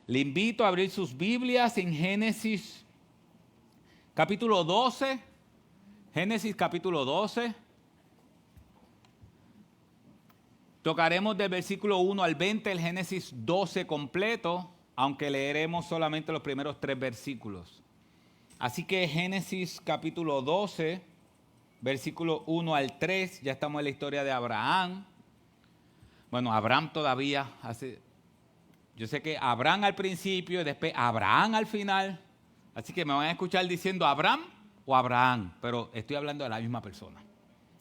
Le invito a abrir sus Biblias en Génesis capítulo 12. Génesis capítulo 12. Tocaremos del versículo 1 al 20 el Génesis 12 completo, aunque leeremos solamente los primeros 3 versículos. Así que Génesis capítulo 12, versículo 1 al 3, ya estamos en la historia de Abraham. Bueno, Abraham todavía hace... Yo sé que Abraham al principio y después Abraham al final. Así que me van a escuchar diciendo Abraham o Abraham, pero estoy hablando de la misma persona.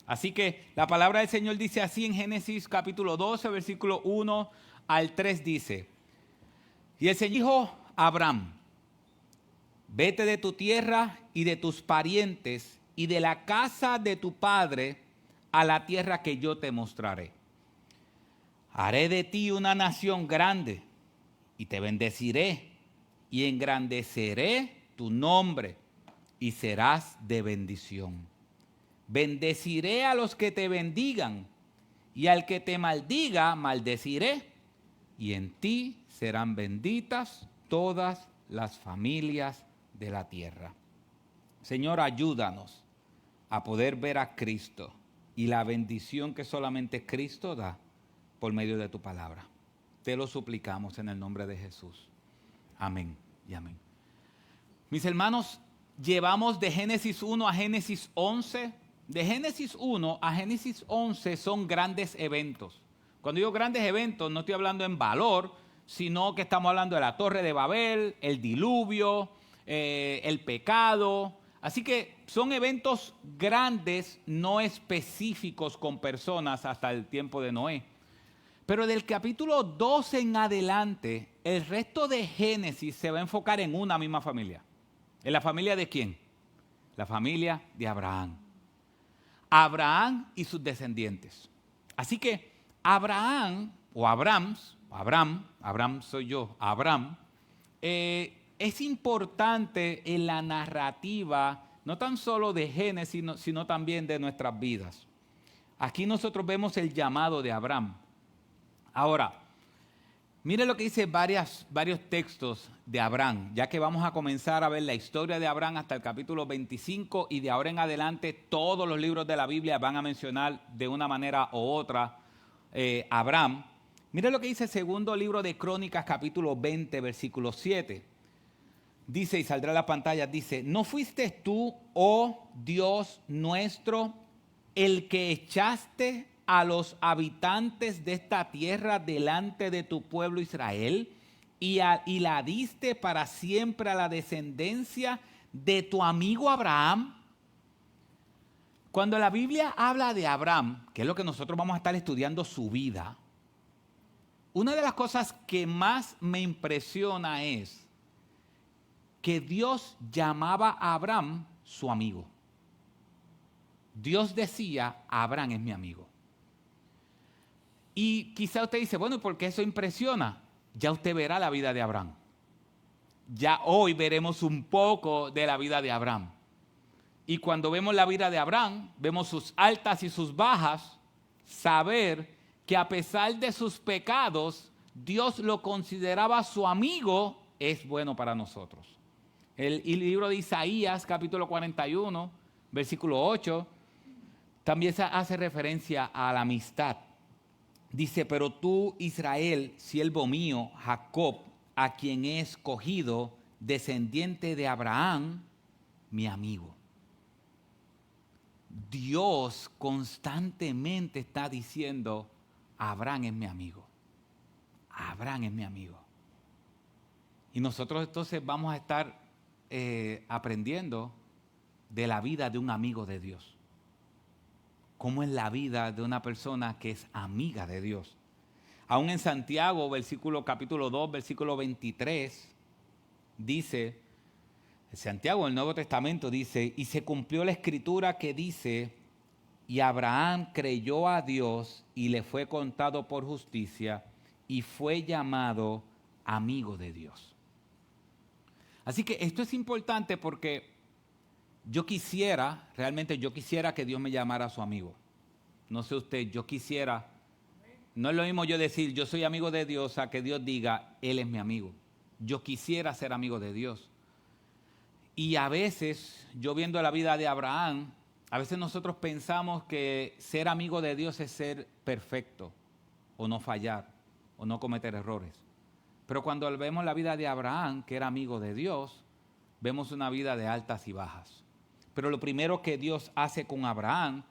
Así que la palabra del Señor dice así en Génesis capítulo 12, versículo 1 al 3 dice: Y el Señor dijo a Abraham: vete de tu tierra y de tus parientes y de la casa de tu padre a la tierra que yo te mostraré. Haré de ti una nación grande y te bendeciré y engrandeceré tu nombre y serás de bendición. Bendeciré a los que te bendigan y al que te maldiga maldeciré, y en ti serán benditas todas las familias de la tierra. Señor, ayúdanos a poder ver a Cristo y la bendición que solamente Cristo da por medio de tu palabra. Te lo suplicamos en el nombre de Jesús. Amén y amén. Mis hermanos, llevamos de Génesis 1 a Génesis 11. De Génesis 1 a Génesis 11 son grandes eventos. Cuando digo grandes eventos, no estoy hablando en valor, sino que estamos hablando de la Torre de Babel, el diluvio, el pecado. Así que son eventos grandes, no específicos con personas hasta el tiempo de Noé. Pero del capítulo 12 en adelante, el resto de Génesis se va a enfocar en una misma familia. ¿En la familia de quién? La familia de Abraham. Abraham y sus descendientes. Así que Abraham soy yo, Abraham, es importante en la narrativa, no tan solo de Génesis, sino también de nuestras vidas. Aquí nosotros vemos el llamado de Abraham. Ahora, mire lo que dice varios textos de Abraham, ya que vamos a comenzar a ver la historia de Abraham hasta el capítulo 25 y de ahora en adelante todos los libros de la Biblia van a mencionar de una manera u otra Abraham. Mire lo que dice el segundo libro de Crónicas, capítulo 20, versículo 7. Dice, y saldrá a la pantalla, dice: ¿no fuiste tú, oh Dios nuestro, el que echaste a los habitantes de esta tierra delante de tu pueblo Israel y la diste para siempre a la descendencia de tu amigo Abraham? Cuando la Biblia habla de Abraham, que es lo que nosotros vamos a estar estudiando su vida, una de las cosas que más me impresiona es que Dios llamaba a Abraham su amigo. Dios decía: Abraham es mi amigo. Y quizá usted dice, bueno, ¿por qué eso impresiona? Ya usted verá la vida de Abraham. Ya hoy veremos un poco de la vida de Abraham. Y cuando vemos la vida de Abraham, vemos sus altas y sus bajas, saber que a pesar de sus pecados, Dios lo consideraba su amigo, es bueno para nosotros. El libro de Isaías, capítulo 41, versículo 8, también se hace referencia a la amistad. Dice: pero tú, Israel, siervo mío, Jacob, a quien he escogido, descendiente de Abraham, mi amigo. Dios constantemente está diciendo: Abraham es mi amigo. Abraham es mi amigo. Y nosotros entonces vamos a estar aprendiendo de la vida de un amigo de Dios. Cómo es la vida de una persona que es amiga de Dios. Aún en Santiago, capítulo 2, versículo 23, dice, Santiago, el Nuevo Testamento dice: y se cumplió la escritura que dice: y Abraham creyó a Dios y le fue contado por justicia y fue llamado amigo de Dios. Así que esto es importante porque realmente yo quisiera que Dios me llamara su amigo. No sé usted, yo quisiera. No es lo mismo yo decir yo soy amigo de Dios a que Dios diga Él es mi amigo. Yo quisiera ser amigo de Dios. Y a veces, yo viendo la vida de Abraham, a veces nosotros pensamos que ser amigo de Dios es ser perfecto, o no fallar, o no cometer errores. Pero cuando vemos la vida de Abraham, que era amigo de Dios, vemos una vida de altas y bajas. Pero lo primero que Dios hace con Abraham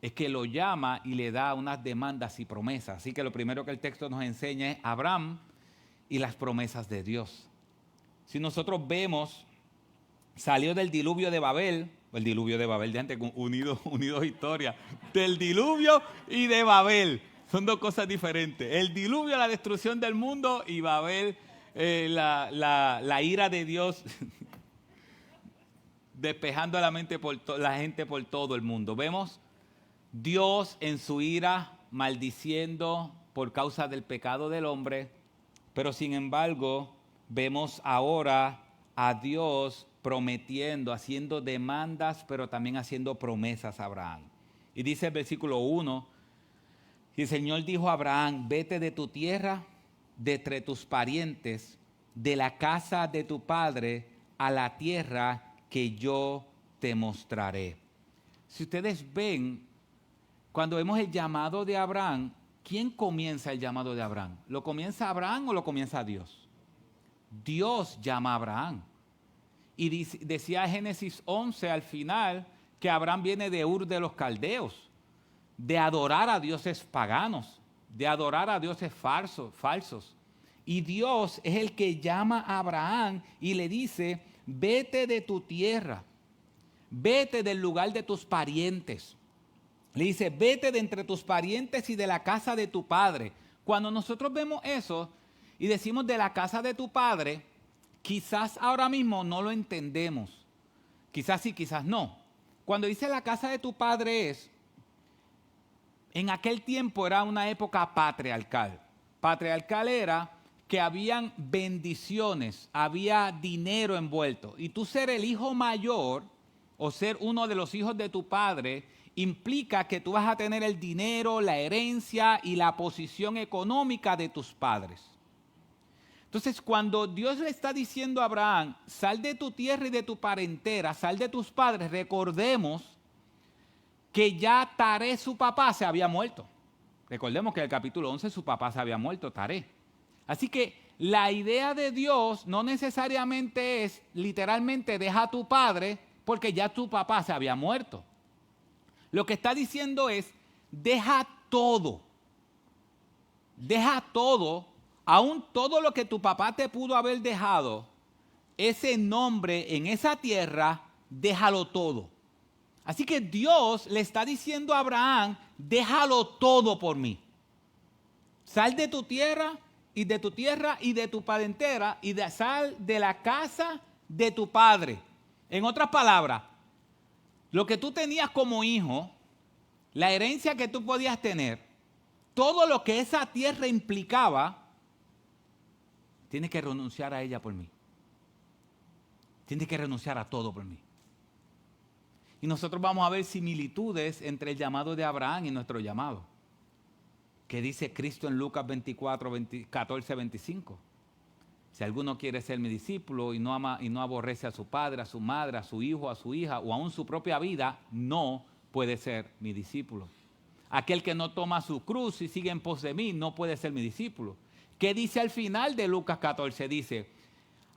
es que lo llama y le da unas demandas y promesas. Así que lo primero que el texto nos enseña es Abraham y las promesas de Dios. Si nosotros vemos, salió del diluvio de Babel, el diluvio de Babel, de antes, unidos historia, del diluvio y de Babel. Son dos cosas diferentes. El diluvio, la destrucción del mundo, y Babel, la ira de Dios despejando la mente la gente por todo el mundo. Vemos Dios en su ira maldiciendo por causa del pecado del hombre, pero sin embargo vemos ahora a Dios prometiendo, haciendo demandas, pero también haciendo promesas a Abraham. Y dice el versículo 1, y el Señor dijo a Abraham, vete de tu tierra, de entre tus parientes, de la casa de tu padre, a la tierra que yo te mostraré. Si ustedes ven, cuando vemos el llamado de Abraham, ¿quién comienza el llamado de Abraham? ¿Lo comienza Abraham o lo comienza Dios? Dios llama a Abraham. Y decía Génesis 11 al final que Abraham viene de Ur de los Caldeos, de adorar a dioses paganos, de adorar a dioses falsos. Y Dios es el que llama a Abraham y le dice, vete de tu tierra, vete del lugar de tus parientes. Le dice, vete de entre tus parientes y de la casa de tu padre. Cuando nosotros vemos eso y decimos de la casa de tu padre, quizás ahora mismo no lo entendemos. Quizás sí, quizás no. Cuando dice la casa de tu padre en aquel tiempo era una época patriarcal. Patriarcal era que habían bendiciones, había dinero envuelto. Y tú ser el hijo mayor o ser uno de los hijos de tu padre implica que tú vas a tener el dinero, la herencia y la posición económica de tus padres. Entonces, cuando Dios le está diciendo a Abraham, sal de tu tierra y de tu parentela, sal de tus padres, recordemos que ya Taré, su papá, se había muerto. Recordemos que en el capítulo 11 su papá se había muerto, Taré. Así que la idea de Dios no necesariamente es literalmente deja a tu padre porque ya tu papá se había muerto. Lo que está diciendo es deja todo, aún todo lo que tu papá te pudo haber dejado, ese nombre en esa tierra, déjalo todo. Así que Dios le está diciendo a Abraham, déjalo todo por mí. Sal de tu tierra y de tu parentela y sal de la casa de tu padre. En otras palabras, lo que tú tenías como hijo, la herencia que tú podías tener, todo lo que esa tierra implicaba, tienes que renunciar a ella por mí. Tienes que renunciar a todo por mí. Y nosotros vamos a ver similitudes entre el llamado de Abraham y nuestro llamado. Que dice Cristo en Lucas 24, 14, 25. Si alguno quiere ser mi discípulo y no ama y no aborrece a su padre, a su madre, a su hijo, a su hija o aún su propia vida, no puede ser mi discípulo. Aquel que no toma su cruz y sigue en pos de mí no puede ser mi discípulo. ¿Qué dice al final de Lucas 14? Dice,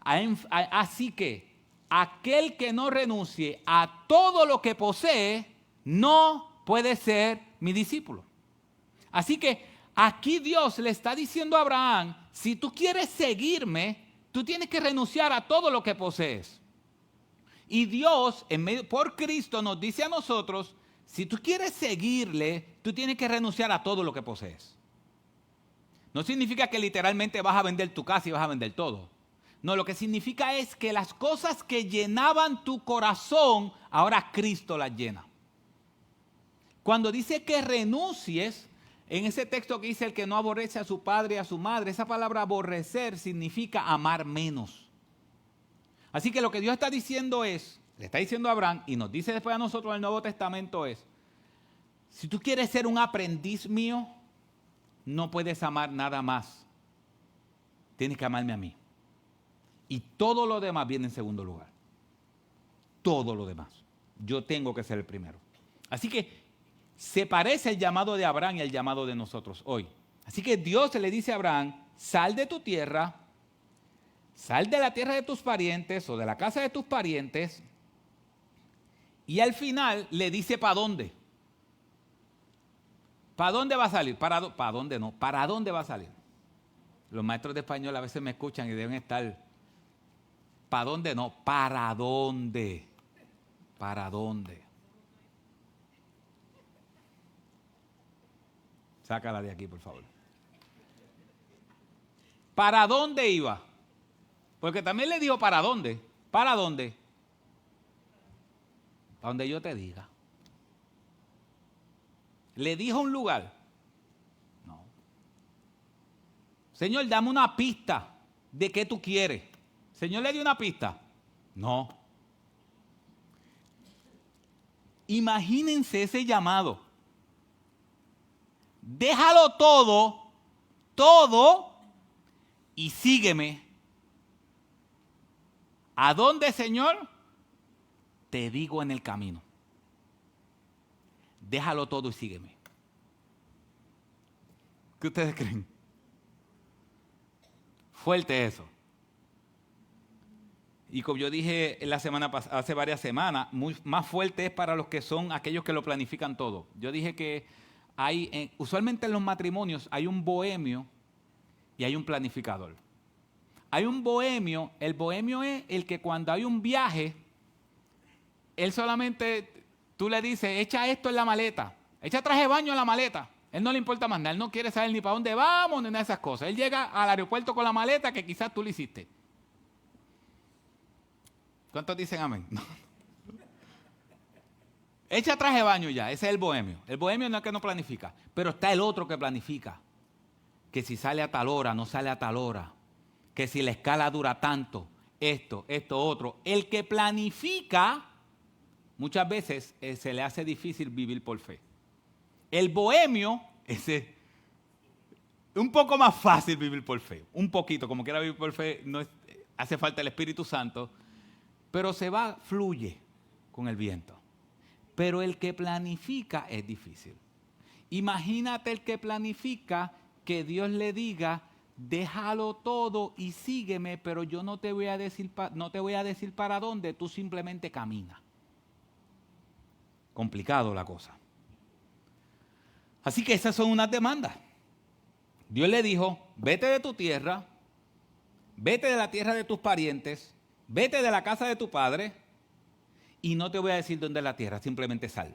así que aquel que no renuncie a todo lo que posee no puede ser mi discípulo. Así que aquí Dios le está diciendo a Abraham, si tú quieres seguirme, tú tienes que renunciar a todo lo que posees. Y Dios, por Cristo, nos dice a nosotros, si tú quieres seguirle, tú tienes que renunciar a todo lo que posees. No significa que literalmente vas a vender tu casa y vas a vender todo. No, lo que significa es que las cosas que llenaban tu corazón, ahora Cristo las llena. Cuando dice que renuncies, en ese texto que dice el que no aborrece a su padre y a su madre, esa palabra aborrecer significa amar menos. Así que lo que Dios está diciendo es, le está diciendo a Abraham y nos dice después a nosotros en el Nuevo Testamento es, si tú quieres ser un aprendiz mío, no puedes amar nada más. Tienes que amarme a mí. Y todo lo demás viene en segundo lugar. Todo lo demás. Yo tengo que ser el primero. Así que se parece el llamado de Abraham y el llamado de nosotros hoy. Así que Dios le dice a Abraham, sal de tu tierra, sal de la tierra de tus parientes o de la casa de tus parientes, y al final le dice ¿para dónde? ¿Para dónde va a salir? ¿Para dónde no? ¿Para dónde va a salir? Los maestros de español a veces me escuchan y deben estar, ¿para dónde no? ¿Para dónde? ¿Para dónde? Sácala de aquí, por favor. ¿Para dónde iba? Porque también le dijo ¿para dónde? ¿Para dónde? Para donde yo te diga. ¿Le dijo un lugar? No. Señor, dame una pista de qué tú quieres. Señor, ¿le dio una pista? No. Imagínense ese llamado. Déjalo todo, y sígueme. ¿A dónde, Señor? Te digo en el camino. Déjalo todo y sígueme. ¿Qué ustedes creen? Fuerte eso. Y como yo dije la semana pasada, hace varias semanas, más fuerte es para los que son aquellos que lo planifican todo. Yo dije que usualmente en los matrimonios hay un bohemio y hay un planificador. Hay un bohemio, el bohemio es el que cuando hay un viaje, él solamente, tú le dices, echa esto en la maleta, echa traje de baño en la maleta. Él no le importa más nada, él no quiere saber ni para dónde vamos ni nada de esas cosas. Él llega al aeropuerto con la maleta que quizás tú le hiciste. ¿Cuántos dicen amén? No. Echa traje de baño ya, ese es el bohemio. El bohemio no es que no planifica, pero está el otro que planifica. Que si sale a tal hora, no sale a tal hora. Que si la escala dura tanto, esto, otro. El que planifica, muchas veces se le hace difícil vivir por fe. El bohemio, ese un poco más fácil vivir por fe. Un poquito, como quiera vivir por fe, no hace falta el Espíritu Santo. Pero fluye con el viento. Pero el que planifica es difícil. Imagínate el que planifica que Dios le diga, déjalo todo y sígueme, pero yo no te voy a decir para dónde, tú simplemente camina. Complicado la cosa. Así que esas son unas demandas. Dios le dijo, vete de tu tierra, vete de la tierra de tus parientes, vete de la casa de tu padre y no te voy a decir dónde es la tierra, simplemente sal.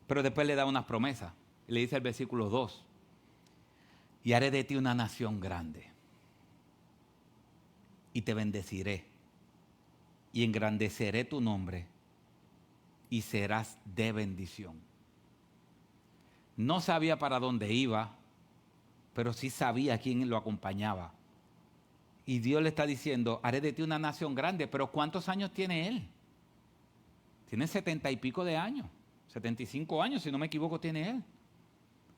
Pero después le da unas promesas. Le dice el versículo 2, y haré de ti una nación grande y te bendeciré y engrandeceré tu nombre y serás de bendición. No sabía para dónde iba, pero sí sabía quién lo acompañaba. Y Dios le está diciendo, haré de ti una nación grande, pero ¿cuántos años tiene él? Tiene 70 y pico de años, 75 años, si no me equivoco, tiene él.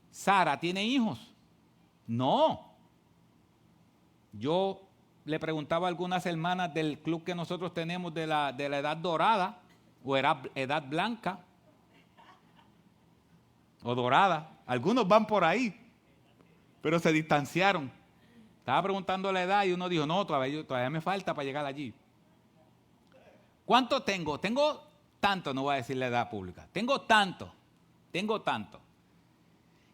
Sara, ¿tiene hijos? No. Yo le preguntaba a algunas hermanas del club que nosotros tenemos de la edad dorada, o edad blanca, o dorada. Algunos van por ahí, pero se distanciaron. Estaba preguntando la edad y uno dijo, no, todavía me falta para llegar allí. ¿Cuánto tengo? Tengo tanto, no voy a decir la edad pública. Tengo tanto.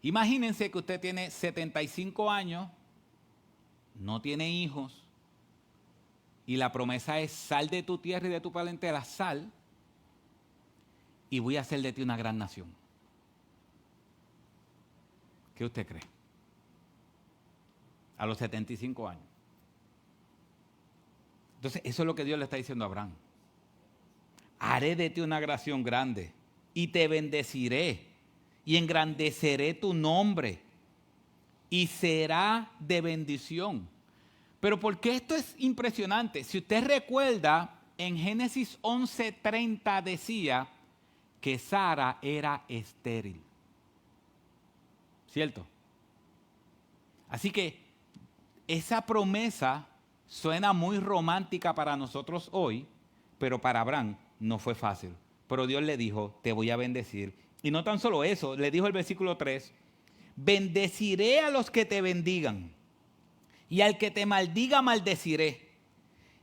Imagínense que usted tiene 75 años, no tiene hijos, y la promesa es sal de tu tierra y de tu parentela, sal, y voy a hacer de ti una gran nación. ¿Qué usted cree? A los 75 años. Entonces, eso es lo que Dios le está diciendo a Abraham. Haré de ti una nación grande y te bendeciré y engrandeceré tu nombre y será de bendición. Pero ¿por qué esto es impresionante? Si usted recuerda, en Génesis 11:30 decía que Sara era estéril. ¿Cierto? Así que esa promesa Suena muy romántica para nosotros hoy, pero para Abraham no fue fácil. Pero Dios le dijo, te voy a bendecir. Y no tan solo eso, le dijo el versículo 3, bendeciré a los que te bendigan, y al que te maldiga maldeciré.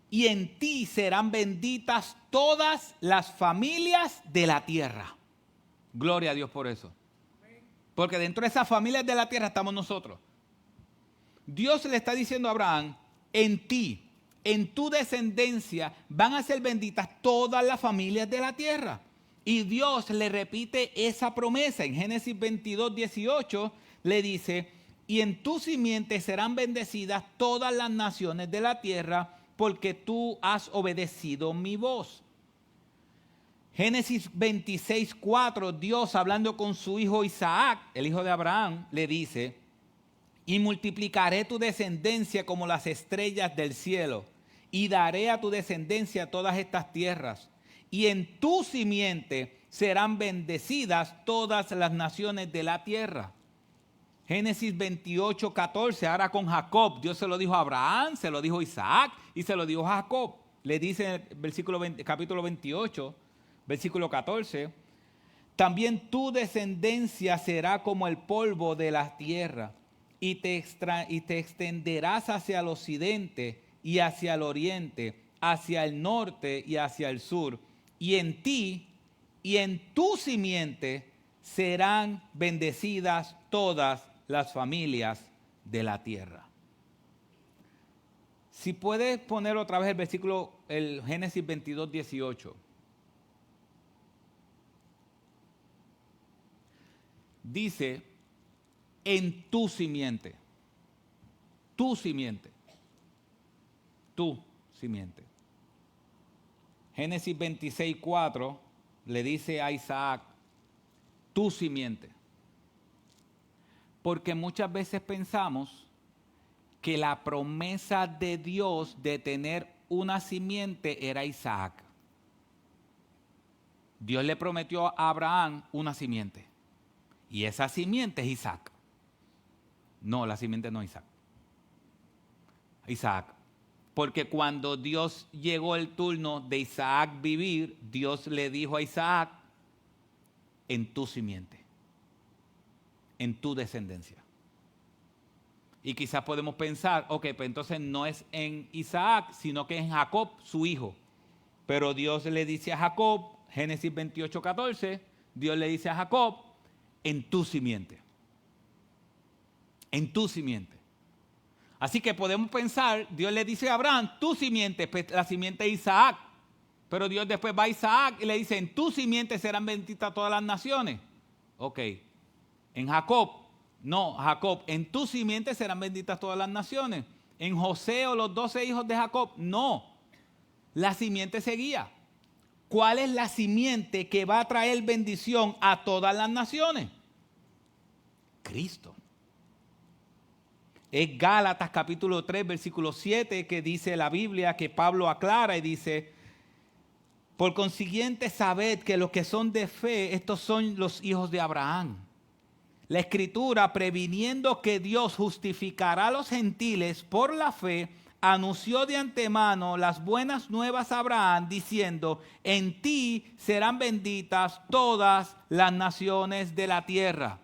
Y en ti serán benditas todas las familias de la tierra. Gloria a Dios por eso. Porque dentro de esas familias de la tierra estamos nosotros. Dios le está diciendo a Abraham, en ti, en tu descendencia, van a ser benditas todas las familias de la tierra. Y Dios le repite esa promesa. En Génesis 22, 18, le dice, y en tu simiente serán bendecidas todas las naciones de la tierra, porque tú has obedecido mi voz. Génesis 26, 4, Dios hablando con su hijo Isaac, el hijo de Abraham, le dice, y multiplicaré tu descendencia como las estrellas del cielo, y daré a tu descendencia todas estas tierras, y en tu simiente serán bendecidas todas las naciones de la tierra. Génesis 28, 14, ahora con Jacob, Dios se lo dijo a Abraham, se lo dijo a Isaac y se lo dijo a Jacob. Le dice en el capítulo 28, versículo 14, también tu descendencia será como el polvo de la tierra, y te extenderás hacia el occidente y hacia el oriente, hacia el norte y hacia el sur. Y en ti y en tu simiente serán bendecidas todas las familias de la tierra. Si puedes poner otra vez el versículo, el Génesis 22, 18. Dice, en tu simiente. Tu simiente. Tu simiente. Génesis 26, 4 le dice a Isaac, tu simiente. Porque muchas veces pensamos que la promesa de Dios de tener una simiente era Isaac. Dios le prometió a Abraham una simiente. Y esa simiente es Isaac. No, la simiente no es Isaac. Isaac. Porque cuando Dios llegó el turno de Isaac vivir, Dios le dijo a Isaac, en tu simiente, en tu descendencia. Y quizás podemos pensar, ok, pues entonces no es en Isaac, sino que es en Jacob, su hijo. Pero Dios le dice a Jacob, Génesis 28, 14, Dios le dice a Jacob, en tu simiente. En tu simiente. Así que podemos pensar, Dios le dice a Abraham, tu simiente, pues la simiente es Isaac. Pero Dios después va a Isaac y le dice, en tu simiente serán benditas todas las naciones. Ok. En Jacob, no, Jacob, en tu simiente serán benditas todas las naciones. En José o los 12 hijos de Jacob, no. La simiente seguía. ¿Cuál es la simiente que va a traer bendición a todas las naciones? Cristo. Es Gálatas capítulo 3, versículo 7, que dice la Biblia, que Pablo aclara y dice, por consiguiente sabed que los que son de fe, estos son los hijos de Abraham. La Escritura, previniendo que Dios justificará a los gentiles por la fe, anunció de antemano las buenas nuevas a Abraham, diciendo, en ti serán benditas todas las naciones de la tierra.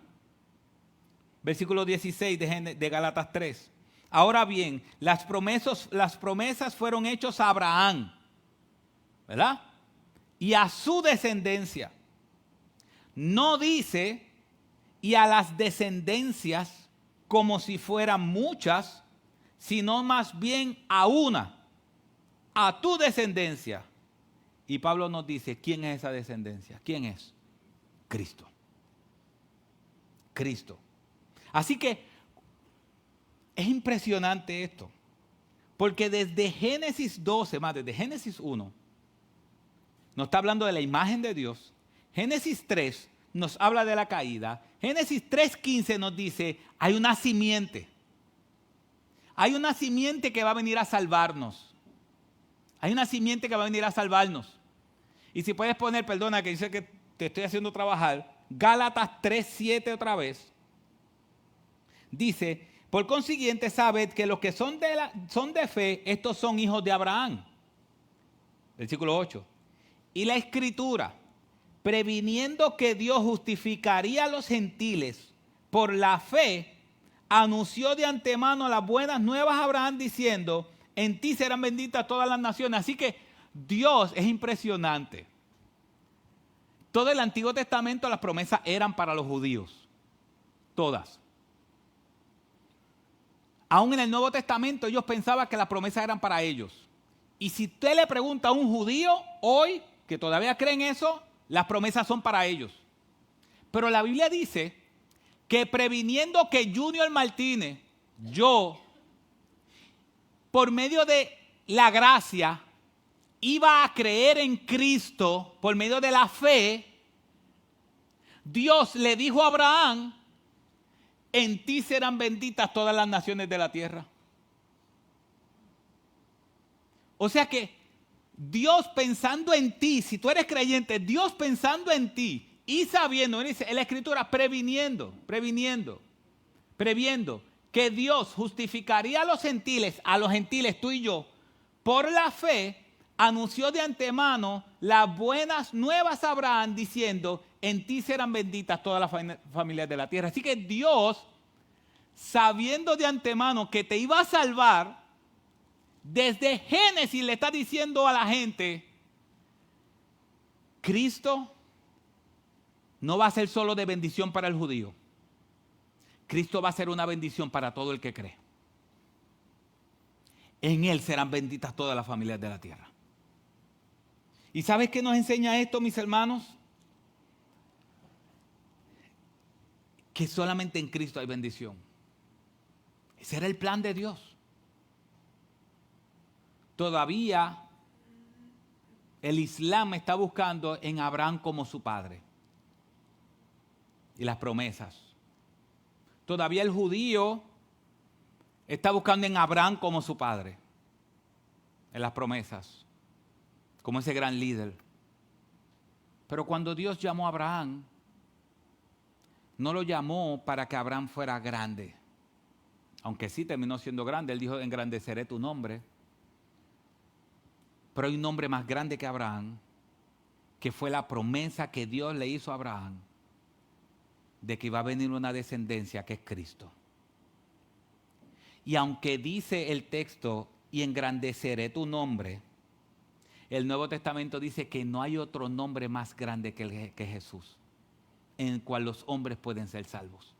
Versículo 16 de Gálatas 3. Ahora bien, las promesas fueron hechas a Abraham, ¿verdad? Y a su descendencia. No dice, y a las descendencias como si fueran muchas, sino más bien a una, a tu descendencia. Y Pablo nos dice, ¿quién es esa descendencia? ¿Quién es? Cristo. Cristo. Así que es impresionante esto, porque desde Génesis 12, más desde Génesis 1, nos está hablando de la imagen de Dios. Génesis 3 nos habla de la caída. Génesis 3:15 nos dice, hay una simiente. Hay una simiente que va a venir a salvarnos. Hay una simiente que va a venir a salvarnos. Y si puedes poner, perdona que dice que te estoy haciendo trabajar, Gálatas 3:7 otra vez. Dice, Por consiguiente, sabed que los que son de fe, estos son hijos de Abraham. Versículo 8. Y la Escritura, previniendo que Dios justificaría a los gentiles por la fe, anunció de antemano las buenas nuevas a Abraham diciendo, en ti serán benditas todas las naciones. Así que Dios es impresionante. Todo el Antiguo Testamento las promesas eran para los judíos. Todas. Aún en el Nuevo Testamento ellos pensaban que las promesas eran para ellos. Y si usted le pregunta a un judío hoy, que todavía creen eso, las promesas son para ellos. Pero la Biblia dice que previniendo que Junior Martínez, yo, por medio de la gracia, iba a creer en Cristo por medio de la fe, Dios le dijo a Abraham, en ti serán benditas todas las naciones de la tierra. O sea que Dios pensando en ti, si tú eres creyente, Dios pensando en ti y sabiendo, dice en la Escritura, previendo que Dios justificaría a los gentiles tú y yo, por la fe, anunció de antemano las buenas nuevas a Abraham diciendo, en ti serán benditas todas las familias de la tierra. Así que Dios, sabiendo de antemano que te iba a salvar, desde Génesis le está diciendo a la gente, Cristo no va a ser solo de bendición para el judío. Cristo va a ser una bendición para todo el que cree. En Él serán benditas todas las familias de la tierra. ¿Y sabes qué nos enseña esto, mis hermanos? Que solamente en Cristo hay bendición. Ese era el plan de Dios. Todavía el Islam está buscando en Abraham como su padre. Y las promesas. Todavía el judío está buscando en Abraham como su padre. En las promesas. Como ese gran líder. Pero cuando Dios llamó a Abraham, no lo llamó para que Abraham fuera grande. Aunque sí terminó siendo grande. Él dijo, engrandeceré tu nombre. Pero hay un nombre más grande que Abraham, que fue la promesa que Dios le hizo a Abraham, de que iba a venir una descendencia que es Cristo. Y aunque dice el texto, y engrandeceré tu nombre, el Nuevo Testamento dice que no hay otro nombre más grande que Jesús, en el cual los hombres pueden ser salvos.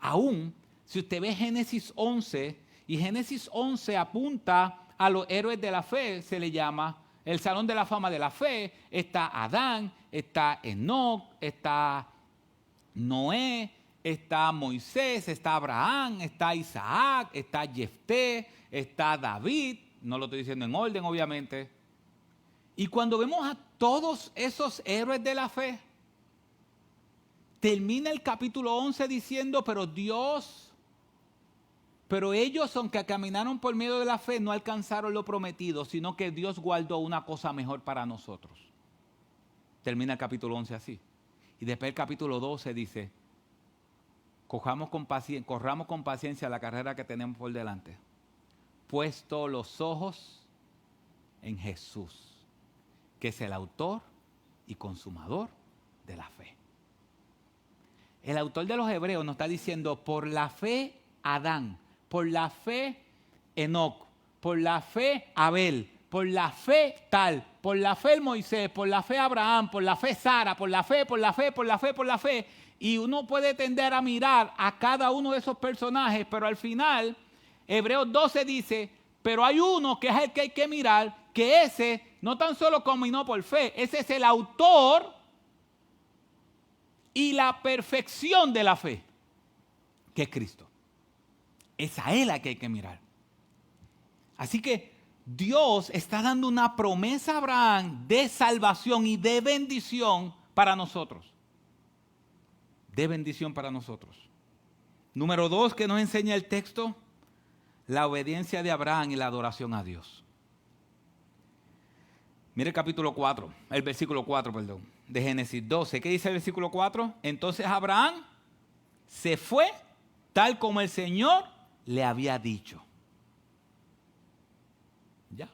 Aún, si usted ve Génesis 11, y Génesis 11 apunta a los héroes de la fe, se le llama el Salón de la Fama de la Fe. Está Adán, está Enoc, está Noé, está Moisés, está Abraham, está Isaac, está Jefté, está David. No lo estoy diciendo en orden, obviamente. Y cuando vemos a todos esos héroes de la fe, termina el capítulo 11 diciendo, pero ellos, aunque caminaron por medio de la fe, no alcanzaron lo prometido, sino que Dios guardó una cosa mejor para nosotros. Termina el capítulo 11 así. Y después el capítulo 12 dice, corramos con paciencia la carrera que tenemos por delante. Puesto los ojos en Jesús, que es el autor y consumador de la fe. El autor de los Hebreos nos está diciendo, por la fe Adán, por la fe Enoc, por la fe Abel, por la fe tal, por la fe Moisés, por la fe Abraham, por la fe Sara, por la fe. Y uno puede tender a mirar a cada uno de esos personajes, pero al final, Hebreos 12 dice, pero hay uno que es el que hay que mirar, que ese no tan solo caminó por fe, ese es el autor y la perfección de la fe, que es Cristo. Es a Él a que hay que mirar. Así que Dios está dando una promesa a Abraham de salvación y de bendición para nosotros. De bendición para nosotros. Número 2 que nos enseña el texto, la obediencia de Abraham y la adoración a Dios. Mire el versículo 4, de Génesis 12. ¿Qué dice el versículo 4? Entonces Abraham se fue tal como el Señor le había dicho. Ya.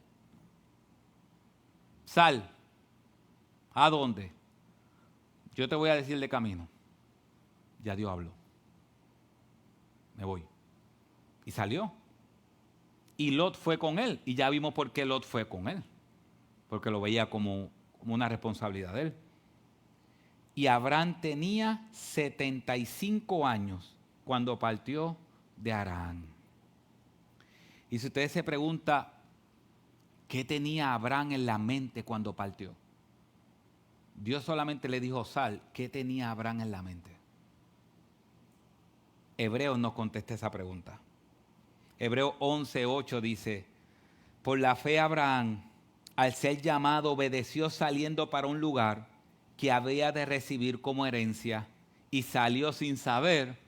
Sal. ¿A dónde? Yo te voy a decir de camino. Ya Dios habló. Me voy. Y salió. Y Lot fue con él. Y ya vimos por qué Lot fue con él. Porque lo veía como una responsabilidad de él. Y Abraham tenía 75 años cuando partió de Harán. Y si usted se pregunta, ¿qué tenía Abraham en la mente cuando partió? Dios solamente le dijo, sal. ¿Qué tenía Abraham en la mente? Hebreos nos contesta esa pregunta. Hebreos 11:8 dice, por la fe Abraham, al ser llamado, obedeció saliendo para un lugar que había de recibir como herencia y salió sin saber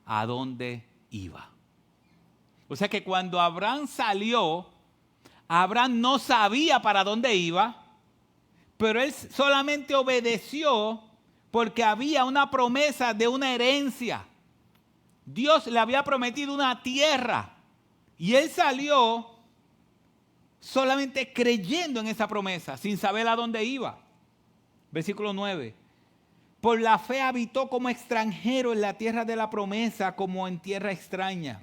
a dónde iba. O sea que cuando Abraham salió, Abraham no sabía para dónde iba, pero él solamente obedeció porque había una promesa de una herencia. Dios le había prometido una tierra y él salió solamente creyendo en esa promesa, sin saber a dónde iba. Versículo 9. Por la fe habitó como extranjero en la tierra de la promesa, como en tierra extraña,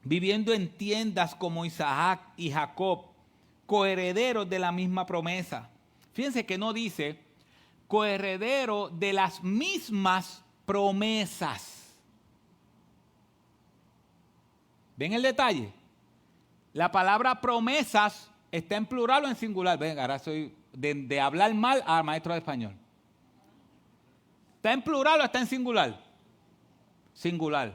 viviendo en tiendas como Isaac y Jacob, coherederos de la misma promesa. Fíjense que no dice coheredero de las mismas promesas. ¿Ven el detalle? La palabra promesas está en plural o en singular. Ven, ahora soy de hablar mal a maestro de español. ¿Está en plural o está en singular? Singular.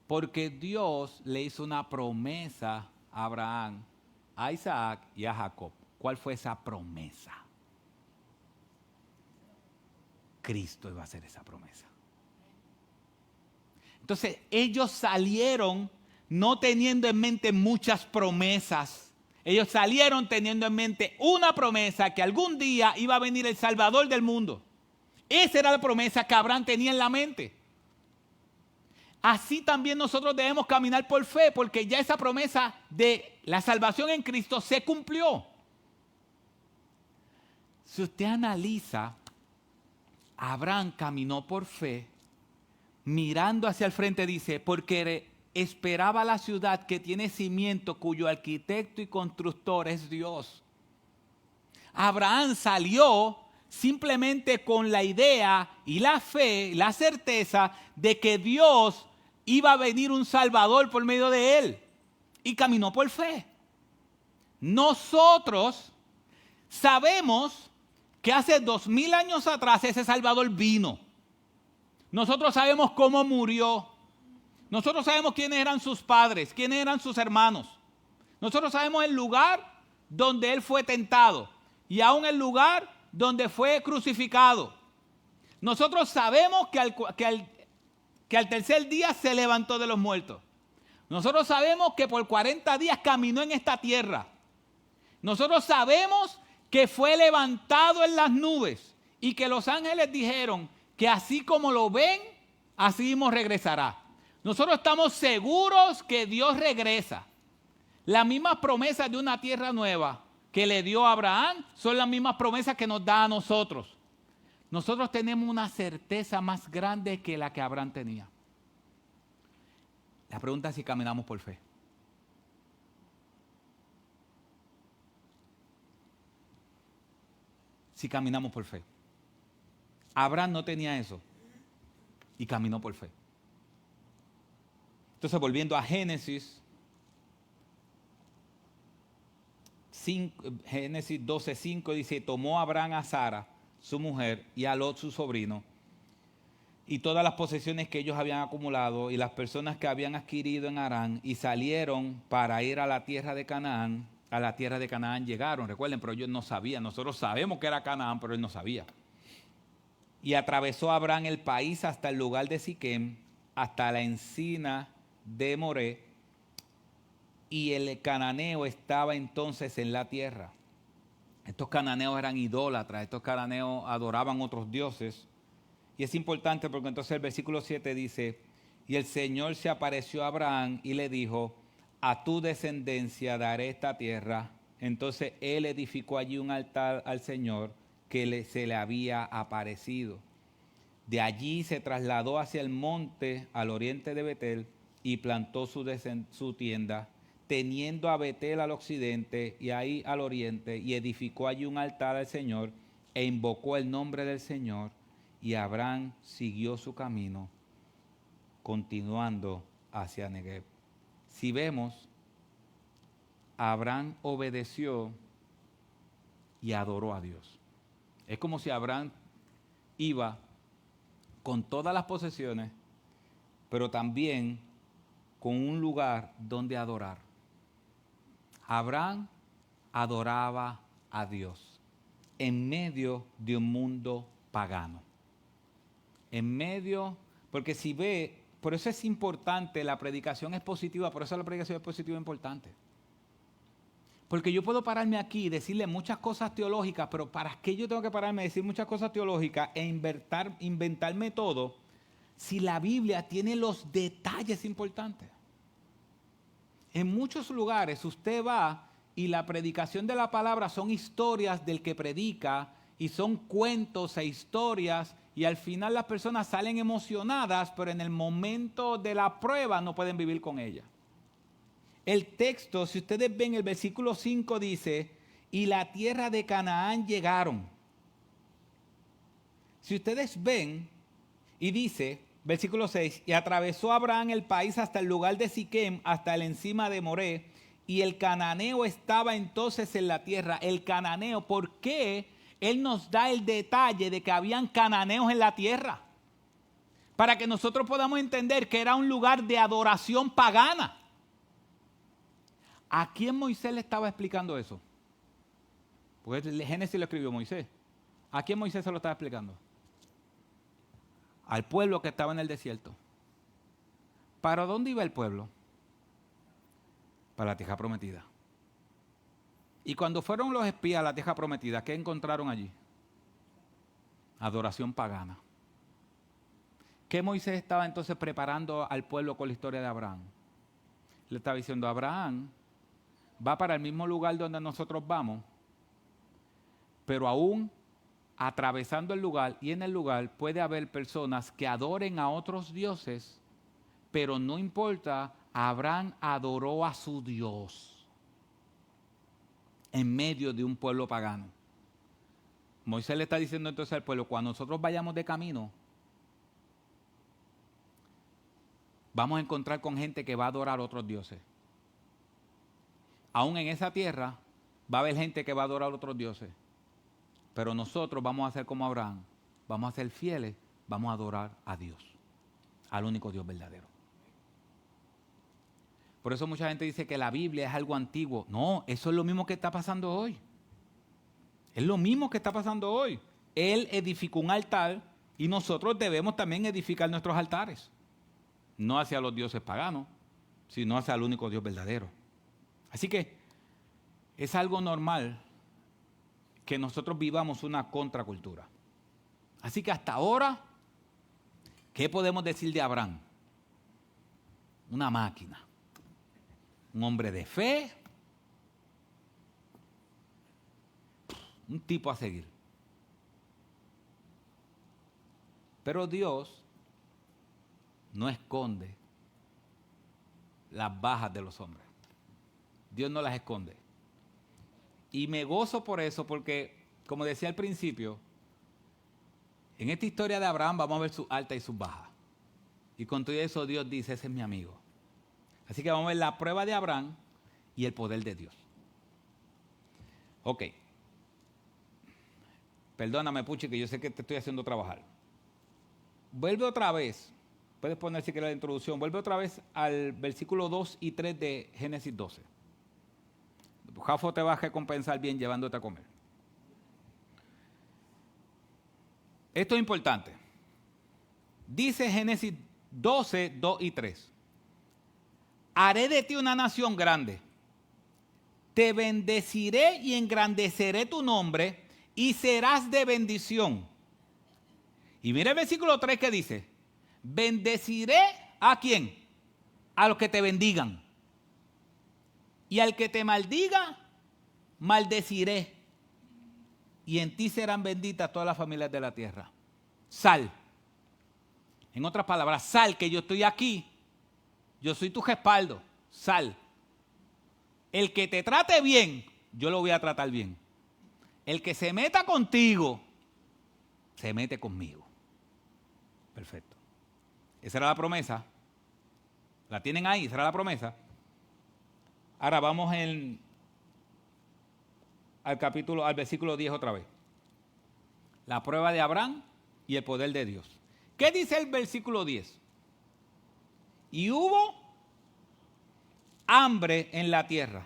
Porque Dios le hizo una promesa a Abraham, a Isaac y a Jacob. ¿Cuál fue esa promesa? Cristo iba a hacer esa promesa. Entonces ellos salieron no teniendo en mente muchas promesas. Ellos salieron teniendo en mente una promesa, que algún día iba a venir el Salvador del mundo. Esa era la promesa que Abraham tenía en la mente. Así también nosotros debemos caminar por fe, porque ya esa promesa de la salvación en Cristo se cumplió. Si usted analiza, Abraham caminó por fe, mirando hacia el frente, dice, porque esperaba la ciudad que tiene cimiento, cuyo arquitecto y constructor es Dios. Abraham salió simplemente con la idea y la fe, la certeza de que Dios iba a venir un Salvador por medio de él. Y caminó por fe. Nosotros sabemos que hace 2000 años atrás ese Salvador vino. Nosotros sabemos cómo murió. Nosotros sabemos quiénes eran sus padres, quiénes eran sus hermanos. Nosotros sabemos el lugar donde él fue tentado y aún el lugar donde fue crucificado. Nosotros sabemos que al tercer día se levantó de los muertos. Nosotros sabemos que por 40 días caminó en esta tierra. Nosotros sabemos que fue levantado en las nubes y que los ángeles dijeron que así como lo ven, así mismo regresará. Nosotros estamos seguros que Dios regresa. Las mismas promesas de una tierra nueva que le dio a Abraham son las mismas promesas que nos da a nosotros. Nosotros tenemos una certeza más grande que la que Abraham tenía. La pregunta es si caminamos por fe. Si caminamos por fe. Abraham no tenía eso y caminó por fe. Entonces, volviendo a Génesis 12:5 dice, tomó Abraham a Sara, su mujer, y a Lot, su sobrino, y todas las posesiones que ellos habían acumulado y las personas que habían adquirido en Harán, y salieron para ir a la tierra de Canaán. A la tierra de Canaán llegaron, recuerden, pero ellos no sabían. Nosotros sabemos que era Canaán, pero él no sabía. Y atravesó Abraham el país hasta el lugar de Siquem, hasta la encina de Moré, y el cananeo estaba entonces en la tierra. Estos cananeos eran idólatras, estos cananeos adoraban otros dioses. Y es importante porque entonces el versículo 7 dice Y el Señor se apareció a Abraham y le dijo, a tu descendencia daré esta tierra. Entonces él edificó allí un altar al Señor que se le había aparecido. De allí se trasladó hacia el monte al oriente de Betel y plantó su tienda, teniendo a Betel al occidente y ahí al oriente, y edificó allí un altar al Señor e invocó el nombre del Señor. Y Abraham siguió su camino, continuando hacia Negev. Si vemos, Abraham obedeció y adoró a Dios. Es como si Abraham iba con todas las posesiones, pero también con un lugar donde adorar. Abraham adoraba a Dios en medio de un mundo pagano. En medio, porque si ve, por eso es importante, la predicación expositiva, por eso la predicación expositiva es importante. Porque yo puedo pararme aquí y decirle muchas cosas teológicas, pero ¿para qué yo tengo que pararme a decir muchas cosas teológicas e inventarme todo si la Biblia tiene los detalles importantes? En muchos lugares usted va y la predicación de la palabra son historias del que predica y son cuentos e historias y al final las personas salen emocionadas, pero en el momento de la prueba no pueden vivir con ella. El texto, si ustedes ven el versículo 5 dice, y la tierra de Canaán llegaron. Si ustedes ven, y dice, versículo 6, y atravesó Abraham el país hasta el lugar de Siquem, hasta el encima de Moré, y el cananeo estaba entonces en la tierra. El cananeo, ¿por qué él nos da el detalle de que habían cananeos en la tierra? Para que nosotros podamos entender que era un lugar de adoración pagana. ¿A quién Moisés le estaba explicando eso? Porque el Génesis lo escribió Moisés. ¿A quién Moisés se lo estaba explicando? Al pueblo que estaba en el desierto. ¿Para dónde iba el pueblo? Para la tierra prometida. Y cuando fueron los espías a la tierra prometida, ¿qué encontraron allí? Adoración pagana. ¿Qué Moisés estaba entonces preparando al pueblo con la historia de Abraham? Le estaba diciendo, Abraham va para el mismo lugar donde nosotros vamos, pero aún atravesando el lugar y en el lugar puede haber personas que adoren a otros dioses, pero no importa, Abraham adoró a su Dios en medio de un pueblo pagano. Moisés le está diciendo entonces al pueblo, cuando nosotros vayamos de camino, vamos a encontrar con gente que va a adorar a otros dioses. Aún en esa tierra va a haber gente que va a adorar a otros dioses. Pero nosotros vamos a ser como Abraham, vamos a ser fieles, vamos a adorar a Dios, al único Dios verdadero. Por eso mucha gente dice que la Biblia es algo antiguo. No, eso es lo mismo que está pasando hoy. Es lo mismo que está pasando hoy. Él edificó un altar y nosotros debemos también edificar nuestros altares. No hacia los dioses paganos, sino hacia el único Dios verdadero. Así que es algo normal que nosotros vivamos una contracultura. Así que hasta ahora, ¿qué podemos decir de Abraham? Una máquina, un hombre de fe, un tipo a seguir. Pero Dios no esconde las bajas de los hombres. Dios no las esconde. Y me gozo por eso porque, como decía al principio, en esta historia de Abraham vamos a ver sus altas y sus bajas. Y con todo eso Dios dice, ese es mi amigo. Así que vamos a ver la prueba de Abraham y el poder de Dios. Ok. Perdóname, Puchi, que yo sé que te estoy haciendo trabajar. Vuelve otra vez. Puedes poner si quieres la introducción. Vuelve otra vez al versículo 2 y 3 de Génesis 12. Jafo te va a recompensar bien llevándote a comer. Esto es importante. Dice Génesis 12, 2 y 3. Haré de ti una nación grande. Te bendeciré y engrandeceré tu nombre y serás de bendición. Y mira el versículo 3 que dice. Bendeciré ¿a quién? A los que te bendigan. Y al que te maldiga, maldeciré. Y en ti serán benditas todas las familias de la tierra. Sal. En otras palabras, sal, que yo estoy aquí. Yo soy tu respaldo. Sal. El que te trate bien, yo lo voy a tratar bien. El que se meta contigo, se mete conmigo. Perfecto. Esa era la promesa. ¿La tienen ahí? Esa era la promesa. Ahora vamos al versículo 10 otra vez. La prueba de Abraham y el poder de Dios. ¿Qué dice el versículo 10? Y hubo hambre en la tierra.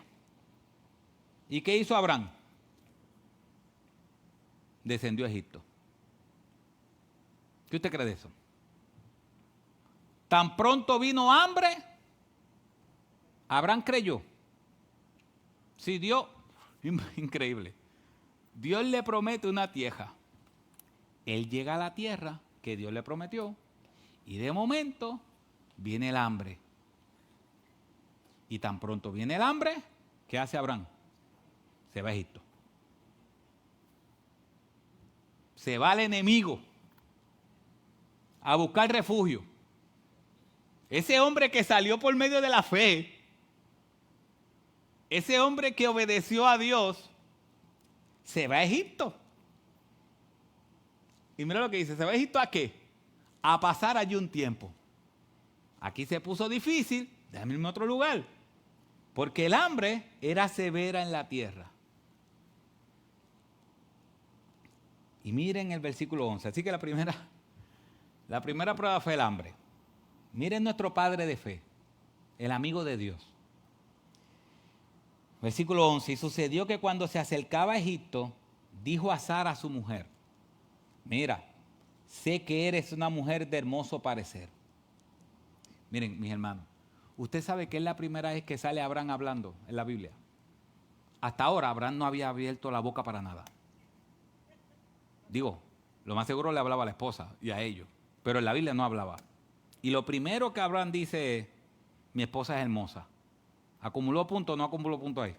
¿Y qué hizo Abraham? Descendió a Egipto. ¿Qué usted cree de eso? Tan pronto vino hambre, Abraham creyó. Sí, Dios, increíble. Dios le promete una tierra. Él llega a la tierra que Dios le prometió y de momento viene el hambre. Y tan pronto viene el hambre, ¿qué hace Abraham? Se va a Egipto. Se va al enemigo a buscar refugio. Ese hombre que salió por medio de la fe, ese hombre que obedeció a Dios, se va a Egipto. Y mira lo que dice, ¿se va a Egipto a qué? A pasar allí un tiempo. Aquí se puso difícil, déjame irme a otro lugar. Porque el hambre era severa en la tierra. Y miren el versículo 11. Así que la primera prueba fue el hambre. Miren nuestro padre de fe, el amigo de Dios. Versículo 11. Y sucedió que cuando se acercaba a Egipto, dijo a Sara, su mujer, mira, sé que eres una mujer de hermoso parecer. Miren, mis hermanos, usted sabe que es la primera vez que sale Abraham hablando en la Biblia. Hasta ahora Abraham no había abierto la boca para nada. Digo, lo más seguro le hablaba a la esposa y a ellos, pero en la Biblia no hablaba. Y lo primero que Abraham dice es, mi esposa es hermosa. ¿Acumuló puntos o no acumuló puntos ahí?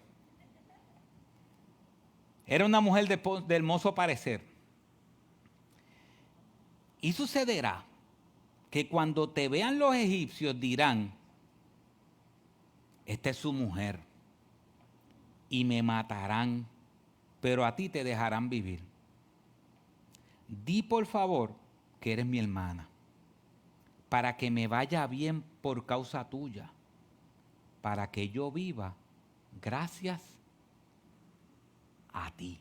Era una mujer de hermoso parecer. Y sucederá que cuando te vean los egipcios dirán, esta es su mujer, y me matarán, pero a ti te dejarán vivir. Di por favor que eres mi hermana, para que me vaya bien por causa tuya, para que yo viva gracias a ti.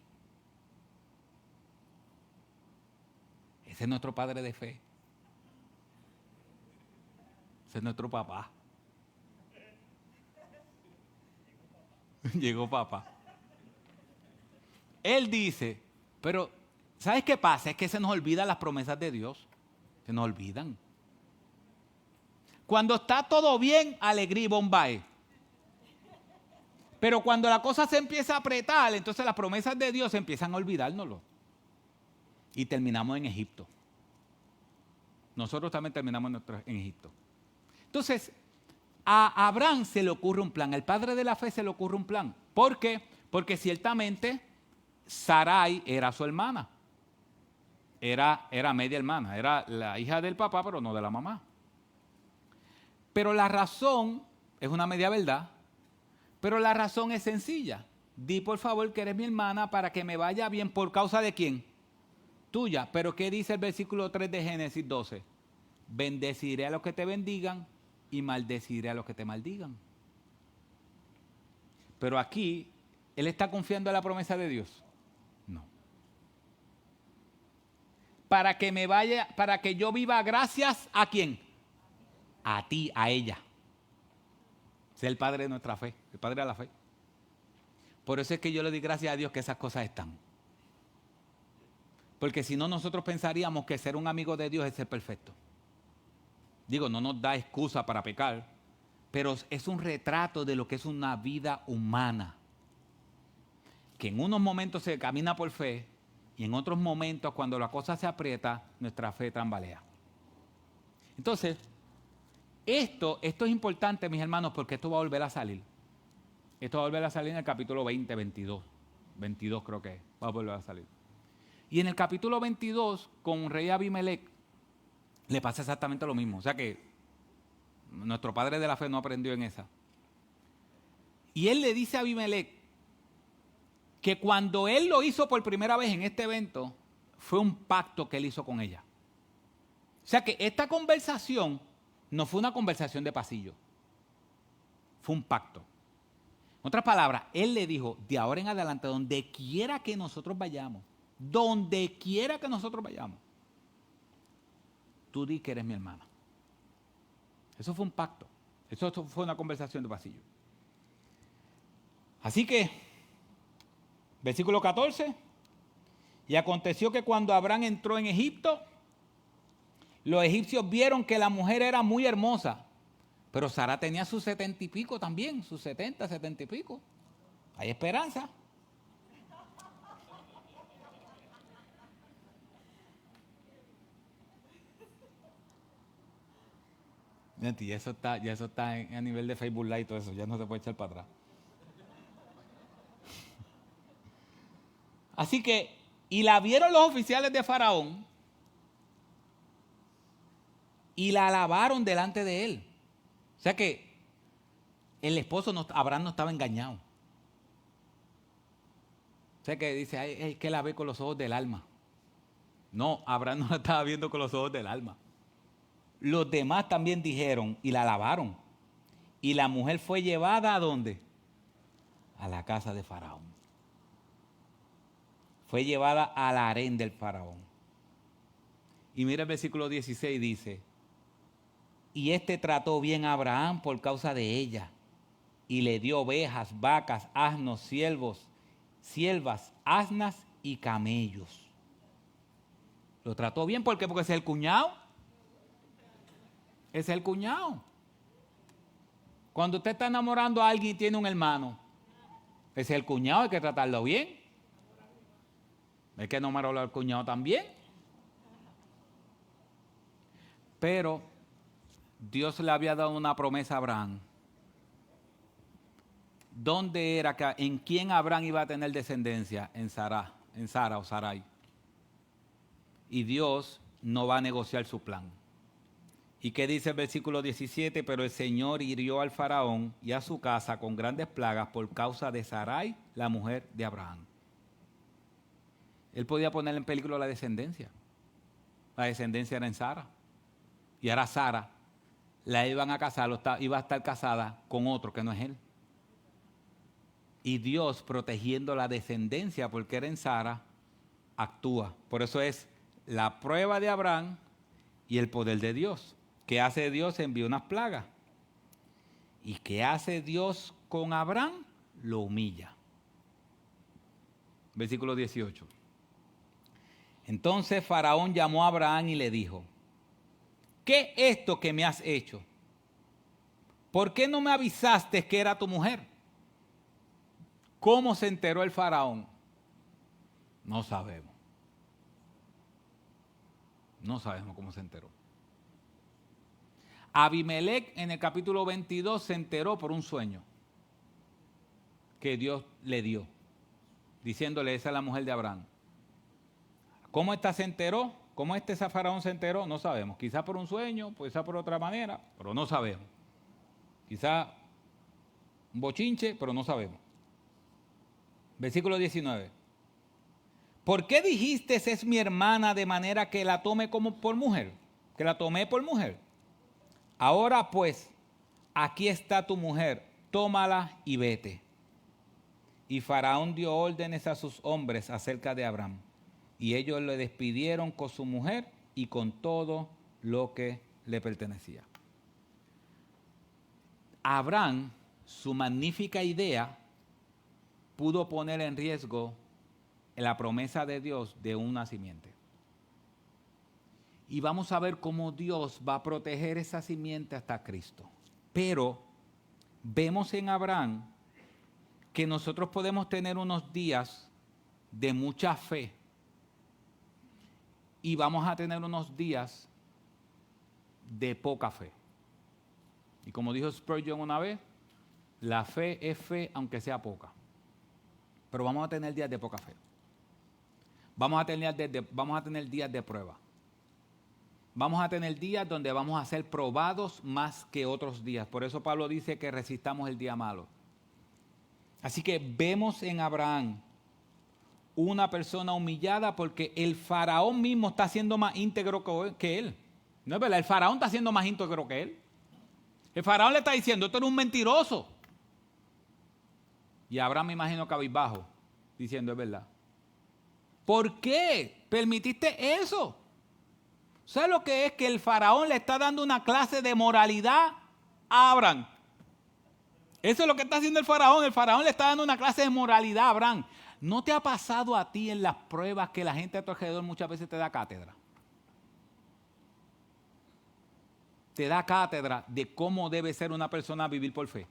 Ese es nuestro padre de fe. Ese es nuestro papá. Llegó papá. Él dice, pero ¿sabes qué pasa? Es que se nos olvidan las promesas de Dios. Se nos olvidan. Cuando está todo bien, alegría y bombay. Pero cuando la cosa se empieza a apretar, entonces las promesas de Dios empiezan a olvidárnoslo. Y terminamos en Egipto. Nosotros también terminamos en Egipto. Entonces, a Abraham se le ocurre un plan. Al padre de la fe se le ocurre un plan. ¿Por qué? Porque ciertamente Sarai era su hermana. Era media hermana. Era la hija del papá, pero no de la mamá. Pero la razón es una media verdad. Pero la razón es sencilla. Di por favor que eres mi hermana para que me vaya bien. ¿Por causa de quién? Tuya. Pero ¿qué dice el versículo 3 de Génesis 12? Bendeciré a los que te bendigan y maldeciré a los que te maldigan. Pero aquí, ¿él está confiando en la promesa de Dios? No. Para que me vaya, para que yo viva gracias ¿a quién? A ti, a ella. Es el padre de nuestra fe, el padre de la fe. Por eso es que yo le doy gracias a Dios que esas cosas están. Porque si no, nosotros pensaríamos que ser un amigo de Dios es ser perfecto. Digo, no nos da excusa para pecar, pero es un retrato de lo que es una vida humana. Que en unos momentos se camina por fe y en otros momentos, cuando la cosa se aprieta, nuestra fe tambalea. Entonces, Esto es importante, mis hermanos, porque esto va a volver a salir. Esto va a volver a salir en el capítulo 20, 22. 22 creo que es, va a volver a salir. Y en el capítulo 22, con rey Abimelech, le pasa exactamente lo mismo. O sea que nuestro padre de la fe no aprendió en esa. Y él le dice a Abimelech que cuando él lo hizo por primera vez en este evento, fue un pacto que él hizo con ella. O sea que esta conversación no fue una conversación de pasillo, fue un pacto. En otras palabras, él le dijo, de ahora en adelante, donde quiera que nosotros vayamos, tú di que eres mi hermana. Eso fue un pacto, eso fue una conversación de pasillo. Así que, versículo 14, y aconteció que cuando Abraham entró en Egipto, los egipcios vieron que la mujer era muy hermosa, pero Sara tenía sus 70 y pico también, sus 70 y pico. Hay esperanza. Ya eso está a nivel de Facebook Live y todo eso, ya no se puede echar para atrás. Así que, y la vieron los oficiales de Faraón y la alabaron delante de él. O sea que el esposo, Abraham no estaba engañado. O sea que dice, ay, es que la ve con los ojos del alma. No, Abraham no la estaba viendo con los ojos del alma. Los demás también dijeron y la alabaron. Y la mujer fue llevada ¿a dónde? A la casa de Faraón. Fue llevada al harén del Faraón. Y mira el versículo 16, dice, y este trató bien a Abraham por causa de ella, y le dio ovejas, vacas, asnos, siervas, asnas y camellos. Lo trató bien porque ese es el cuñado. Ese es el cuñado. Cuando usted está enamorando a alguien y tiene un hermano, ese es el cuñado, hay que tratarlo bien. Hay que enamorar al cuñado también. Pero Dios le había dado una promesa a Abraham. ¿Dónde era en quién Abraham iba a tener descendencia? En Sara o Sarai. Y Dios no va a negociar su plan. ¿Y qué dice el versículo 17? Pero el Señor hirió al faraón y a su casa con grandes plagas por causa de Sarai, la mujer de Abraham. Él podía poner en peligro la descendencia. La descendencia era en Sara. Y ahora Sara la iban a casar, iba a estar casada con otro que no es él. Y Dios, protegiendo la descendencia porque era en Sara, actúa. Por eso es la prueba de Abraham y el poder de Dios. ¿Qué hace Dios? Envía unas plagas. ¿Y qué hace Dios con Abraham? Lo humilla. Versículo 18. Entonces Faraón llamó a Abraham y le dijo, ¿qué es esto que me has hecho? ¿Por qué no me avisaste que era tu mujer? ¿Cómo se enteró el faraón? No sabemos. No sabemos cómo se enteró. Abimelech en el capítulo 22 se enteró por un sueño que Dios le dio, diciéndole, esa es la mujer de Abraham. ¿Cómo esta se enteró? ¿Cómo faraón se enteró? No sabemos. Quizá por un sueño, quizá por otra manera, pero no sabemos. Quizá un bochinche, pero no sabemos. Versículo 19. ¿Por qué dijiste es mi hermana de manera que la tome como por mujer? Que la tomé por mujer. Ahora pues, aquí está tu mujer, tómala y vete. Y Faraón dio órdenes a sus hombres acerca de Abraham. Y ellos le despidieron con su mujer y con todo lo que le pertenecía. Abraham, su magnífica idea, pudo poner en riesgo la promesa de Dios de una simiente. Y vamos a ver cómo Dios va a proteger esa simiente hasta Cristo. Pero vemos en Abraham que nosotros podemos tener unos días de mucha fe y vamos a tener unos días de poca fe. Y como dijo Spurgeon una vez, la fe es fe aunque sea poca. Pero vamos a tener días de poca fe. Vamos a tener días de prueba. Vamos a tener días donde vamos a ser probados más que otros días. Por eso Pablo dice que resistamos el día malo. Así que vemos en Abraham una persona humillada porque el faraón mismo está siendo más íntegro que él. No es verdad, el faraón está siendo más íntegro que él. El faraón le está diciendo, esto eres un mentiroso. Y Abraham, me imagino, cabizbajo, diciendo, es verdad. ¿Por qué permitiste eso? ¿Sabes lo que es? Que el faraón le está dando una clase de moralidad a Abraham. Eso es lo que está haciendo el faraón. El faraón le está dando una clase de moralidad a Abraham. ¿No te ha pasado a ti en las pruebas que la gente a tu alrededor muchas veces te da cátedra? Te da cátedra de cómo debe ser una persona a vivir por fe.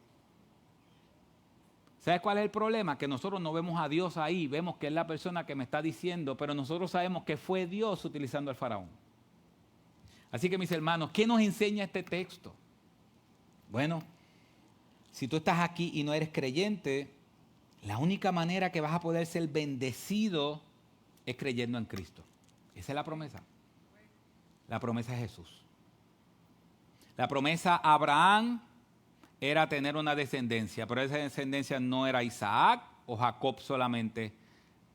¿Sabes cuál es el problema? Que nosotros no vemos a Dios ahí, vemos que es la persona que me está diciendo, pero nosotros sabemos que fue Dios utilizando al faraón. Así que mis hermanos, ¿qué nos enseña este texto? Bueno, si tú estás aquí y no eres creyente, la única manera que vas a poder ser bendecido es creyendo en Cristo. Esa es la promesa. La promesa es Jesús. La promesa a Abraham era tener una descendencia, pero esa descendencia no era Isaac o Jacob solamente,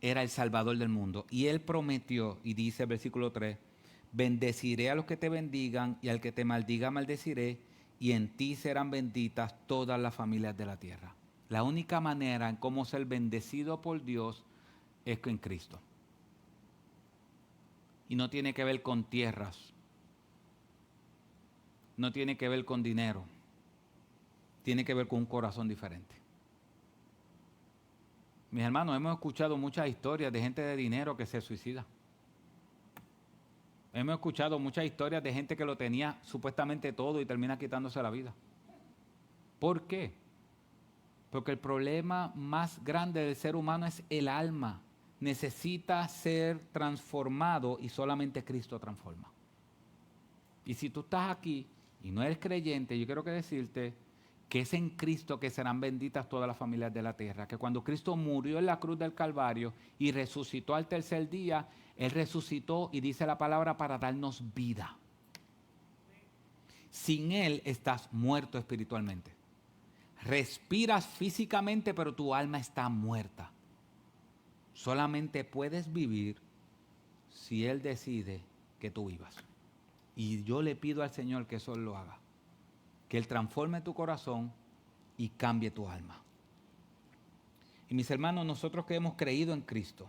era el Salvador del mundo. Y él prometió, y dice el versículo 3, bendeciré a los que te bendigan y al que te maldiga maldeciré, y en ti serán benditas todas las familias de la tierra. La única manera en cómo ser bendecido por Dios es en Cristo. Y no tiene que ver con tierras, no tiene que ver con dinero, tiene que ver con un corazón diferente. Mis hermanos, hemos escuchado muchas historias de gente de dinero que se suicida. Hemos escuchado muchas historias de gente que lo tenía supuestamente todo y termina quitándose la vida. ¿Por qué? Porque el problema más grande del ser humano es el alma. Necesita ser transformado y solamente Cristo transforma. Y si tú estás aquí y no eres creyente, yo quiero decirte que es en Cristo que serán benditas todas las familias de la tierra. Que cuando Cristo murió en la cruz del Calvario y resucitó al tercer día, Él resucitó y dice la palabra para darnos vida. Sin Él estás muerto espiritualmente. Respiras físicamente, pero tu alma está muerta. Solamente puedes vivir si Él decide que tú vivas. Y yo le pido al Señor que eso lo haga. Que Él transforme tu corazón y cambie tu alma. Y mis hermanos, nosotros que hemos creído en Cristo,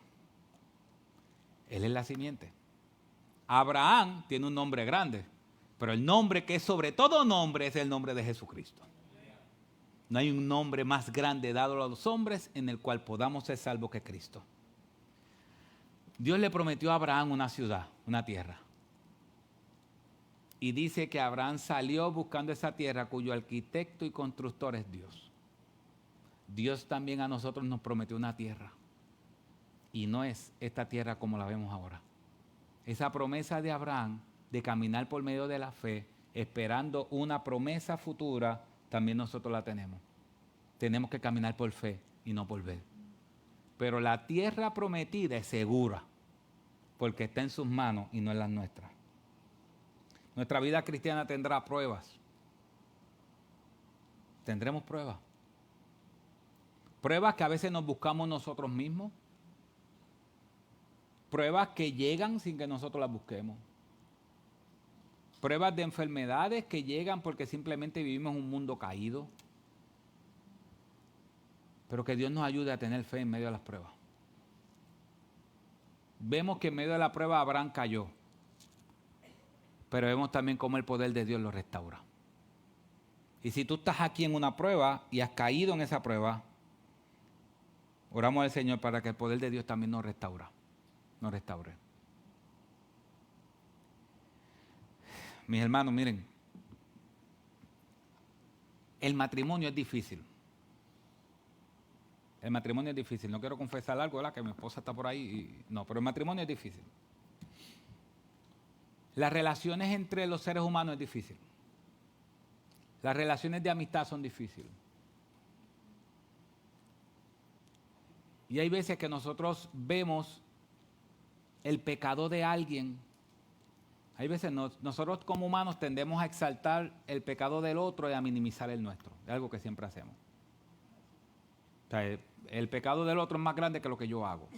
Él es la simiente. Abraham tiene un nombre grande, pero el nombre que es sobre todo nombre es el nombre de Jesucristo. No hay un nombre más grande dado a los hombres en el cual podamos ser salvos que Cristo. Dios le prometió a Abraham una ciudad, una tierra. Y dice que Abraham salió buscando esa tierra cuyo arquitecto y constructor es Dios. Dios también a nosotros nos prometió una tierra. Y no es esta tierra como la vemos ahora. Esa promesa de Abraham de caminar por medio de la fe, esperando una promesa futura, también nosotros la tenemos. Tenemos que caminar por fe y no por ver. Pero la tierra prometida es segura, porque está en sus manos y no en las nuestras. Nuestra vida cristiana tendrá pruebas. Tendremos pruebas. Pruebas que a veces nos buscamos nosotros mismos. Pruebas que llegan sin que nosotros las busquemos. Pruebas de enfermedades que llegan porque simplemente vivimos en un mundo caído. Pero que Dios nos ayude a tener fe en medio de las pruebas. Vemos que en medio de la prueba Abraham cayó. Pero vemos también cómo el poder de Dios lo restaura. Y si tú estás aquí en una prueba y has caído en esa prueba, oramos al Señor para que el poder de Dios también nos restaure. Mis hermanos, miren, el matrimonio es difícil. El matrimonio es difícil. No quiero confesar algo, ¿verdad? Que mi esposa está por ahí. No, pero el matrimonio es difícil. Las relaciones entre los seres humanos es difícil. Las relaciones de amistad son difíciles. Y hay veces que nosotros vemos el pecado de alguien. Hay veces nosotros como humanos tendemos a exaltar el pecado del otro y a minimizar el nuestro. Es algo que siempre hacemos. O sea, el pecado del otro es más grande que lo que yo hago.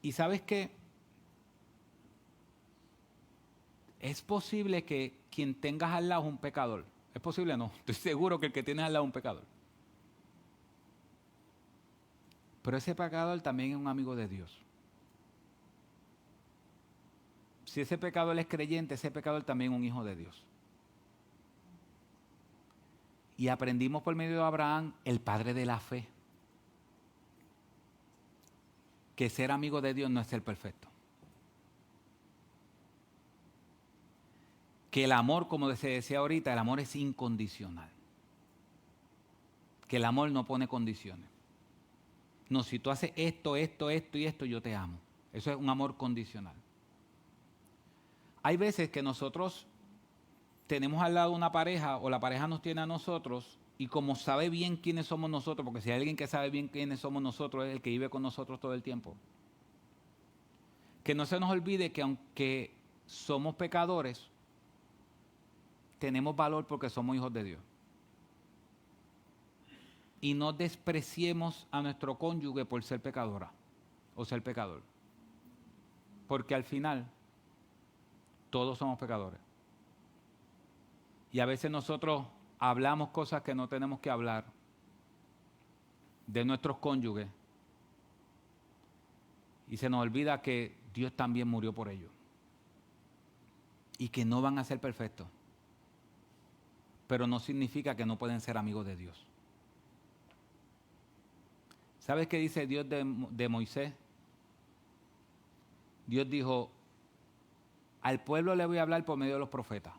Y ¿sabes qué? Es posible que quien tengas al lado es un pecador. ¿Es posible? No. Estoy seguro que el que tienes al lado es un pecador. Pero ese pecador también es un amigo de Dios. Si ese pecador es creyente, ese pecador también es un hijo de Dios. Y aprendimos por medio de Abraham, el padre de la fe, que ser amigo de Dios no es ser perfecto. Que el amor, como se decía ahorita, el amor es incondicional. Que el amor no pone condiciones. No, si tú haces esto, esto, esto y esto, yo te amo. Eso es un amor condicional. Hay veces que nosotros tenemos al lado una pareja o la pareja nos tiene a nosotros y como sabe bien quiénes somos nosotros, porque si hay alguien que sabe bien quiénes somos nosotros es el que vive con nosotros todo el tiempo. Que no se nos olvide que aunque somos pecadores, tenemos valor porque somos hijos de Dios. Y no despreciemos a nuestro cónyuge por ser pecadora o ser pecador. Porque al final, todos somos pecadores. Y a veces nosotros hablamos cosas que no tenemos que hablar de nuestros cónyuges. Y se nos olvida que Dios también murió por ellos. Y que no van a ser perfectos. Pero no significa que no pueden ser amigos de Dios. ¿Sabes qué dice Dios de Moisés? Dios dijo, al pueblo le voy a hablar por medio de los profetas,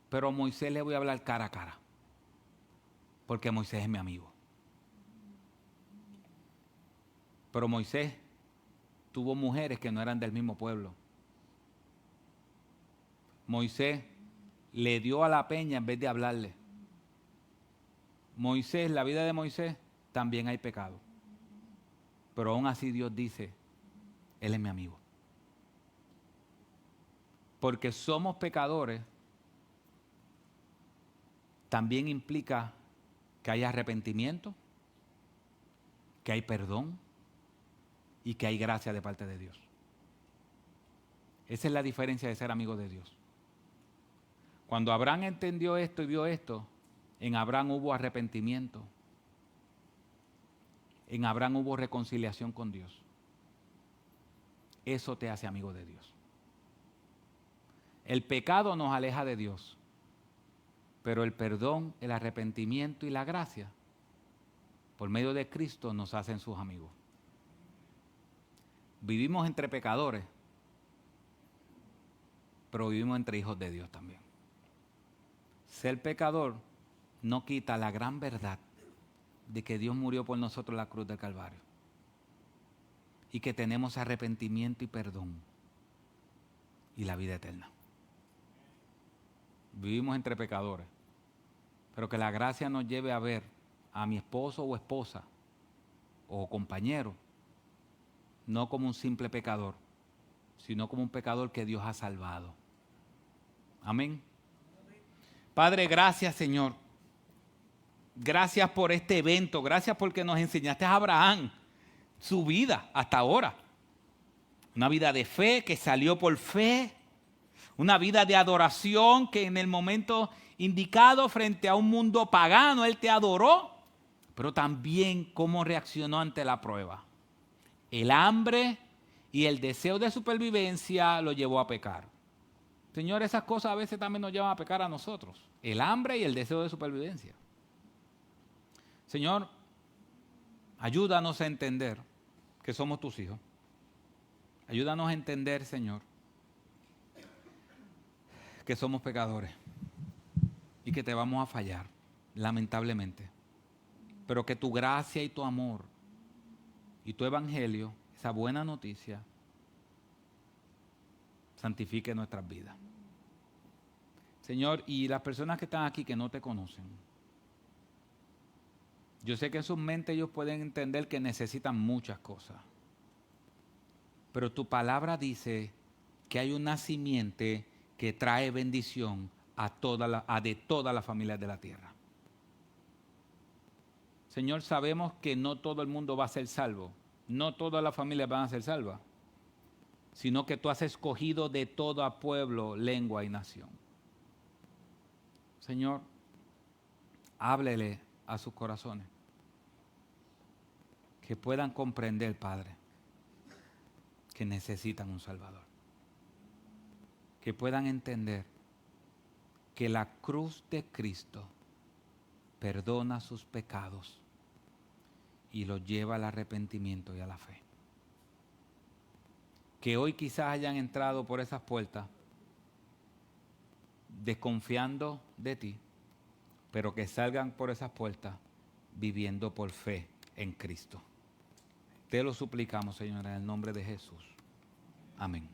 pero a Moisés le voy a hablar cara a cara, porque Moisés es mi amigo. Pero Moisés tuvo mujeres que no eran del mismo pueblo. Moisés le dio a la peña en vez de hablarle. Moisés, la vida de Moisés, también hay pecado. Pero aún así Dios dice, Él es mi amigo. Porque somos pecadores, también implica que hay arrepentimiento, que hay perdón y que hay gracia de parte de Dios. Esa es la diferencia de ser amigo de Dios. Cuando Abraham entendió esto y vio esto, en Abraham hubo arrepentimiento. En Abraham hubo reconciliación con Dios. Eso te hace amigo de Dios. El pecado nos aleja de Dios, pero el perdón, el arrepentimiento y la gracia, por medio de Cristo, nos hacen sus amigos. Vivimos entre pecadores, pero vivimos entre hijos de Dios también. Ser pecador no quita la gran verdad de que Dios murió por nosotros en la cruz del Calvario y que tenemos arrepentimiento y perdón y la vida eterna. Vivimos entre pecadores, pero que la gracia nos lleve a ver a mi esposo o esposa o compañero no como un simple pecador, sino como un pecador que Dios ha salvado. Amén. Padre, gracias, Señor. Gracias por este evento. Gracias porque nos enseñaste a Abraham su vida hasta ahora. Una vida de fe que salió por fe. Una vida de adoración que en el momento indicado frente a un mundo pagano, Él te adoró. Pero también cómo reaccionó ante la prueba. El hambre y el deseo de supervivencia lo llevó a pecar. Señor, esas cosas a veces también nos llevan a pecar a nosotros. El hambre y el deseo de supervivencia. Señor, ayúdanos a entender que somos tus hijos. Ayúdanos a entender, Señor, que somos pecadores y que te vamos a fallar, lamentablemente. Pero que tu gracia y tu amor y tu evangelio, esa buena noticia, santifique nuestras vidas. Señor, y las personas que están aquí que no te conocen, yo sé que en sus mentes ellos pueden entender que necesitan muchas cosas, pero tu palabra dice que hay una simiente que trae bendición a de todas las familias de la tierra. Señor, sabemos que no todo el mundo va a ser salvo, no todas las familias van a ser salvas, sino que tú has escogido de todo pueblo, lengua y nación. Señor, háblele a sus corazones, que puedan comprender, Padre, que necesitan un Salvador. Que puedan entender que la cruz de Cristo perdona sus pecados y los lleva al arrepentimiento y a la fe. Que hoy quizás hayan entrado por esas puertas desconfiando de ti, pero que salgan por esas puertas viviendo por fe en Cristo. Te lo suplicamos, Señor, en el nombre de Jesús. Amén.